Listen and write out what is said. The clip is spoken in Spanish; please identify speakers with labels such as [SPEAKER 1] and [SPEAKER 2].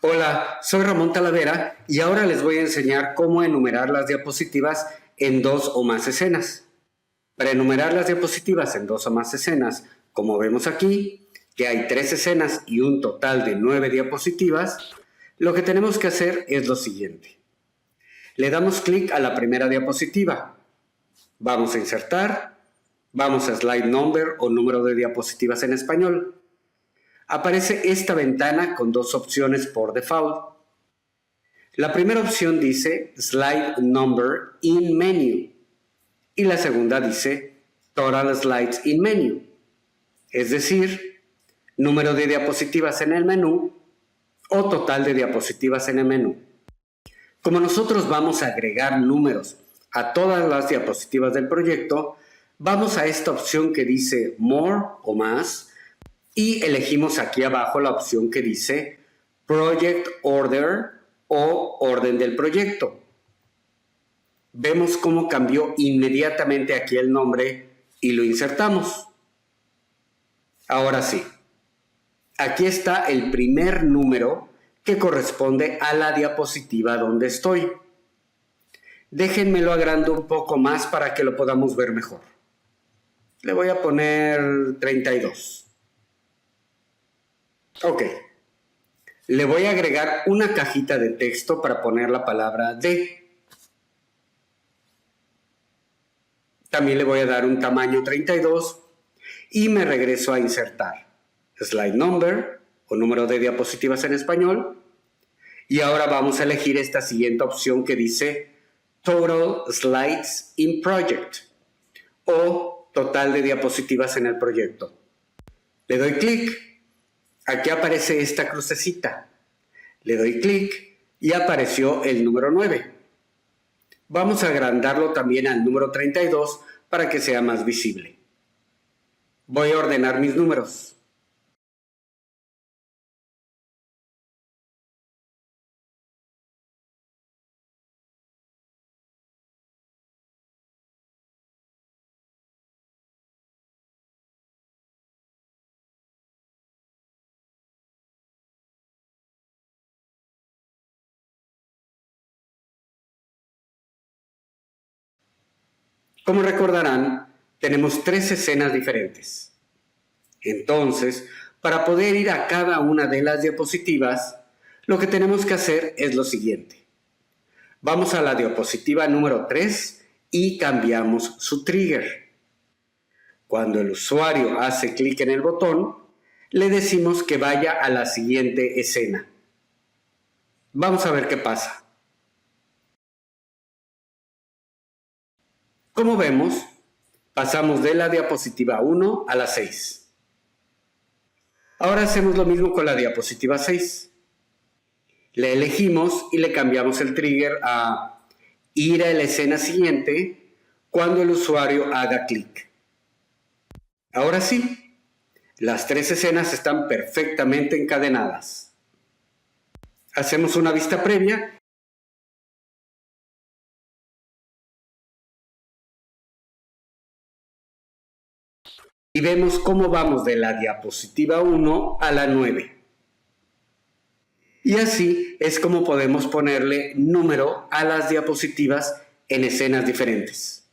[SPEAKER 1] Hola, soy Ramón Talavera y ahora les voy a enseñar cómo enumerar las diapositivas en dos o más escenas. Para enumerar las diapositivas en dos o más escenas, como vemos aquí, que hay 3 escenas y un total de 9 diapositivas, lo que tenemos que hacer es lo siguiente. Le damos clic a la primera diapositiva. Vamos a insertar, vamos a Slide Number o número de diapositivas en español. Aparece esta ventana con dos opciones por default. La primera opción dice Slide Number in Menu y la segunda dice Total Slides in Menu, es decir, número de diapositivas en el menú o total de diapositivas en el menú. Como nosotros vamos a agregar números a todas las diapositivas del proyecto, vamos a esta opción que dice More o más y elegimos aquí abajo la opción que dice Project Order o orden del proyecto. Vemos cómo cambió inmediatamente aquí el nombre y lo insertamos. Ahora sí, aquí está el primer número que corresponde a la diapositiva donde estoy. Déjenmelo agrando un poco más para que lo podamos ver mejor. Le voy a poner 32. Ok. Le voy a agregar una cajita de texto para poner la palabra de. También le voy a dar un tamaño 32 y me regreso a insertar. Slide Number o número de diapositivas en español. Y ahora vamos a elegir esta siguiente opción que dice Total Slides in Project o total de diapositivas en el proyecto. Le doy clic. Aquí aparece esta crucecita. Le doy clic y apareció el número 9. Vamos a agrandarlo también al número 32 para que sea más visible. Voy a ordenar mis números. Como recordarán, tenemos 3 escenas diferentes. Entonces, para poder ir a cada una de las diapositivas, lo que tenemos que hacer es lo siguiente. Vamos a la diapositiva número 3 y cambiamos su trigger. Cuando el usuario hace clic en el botón, le decimos que vaya a la siguiente escena. Vamos a ver qué pasa. Como vemos, pasamos de la diapositiva 1 a la 6. Ahora hacemos lo mismo con la diapositiva 6. Le elegimos y le cambiamos el trigger a ir a la escena siguiente cuando el usuario haga clic. Ahora sí, las 3 escenas están perfectamente encadenadas. Hacemos una vista previa. Y vemos cómo vamos de la diapositiva 1 a la 9. Y así es como podemos ponerle número a las diapositivas en escenas diferentes.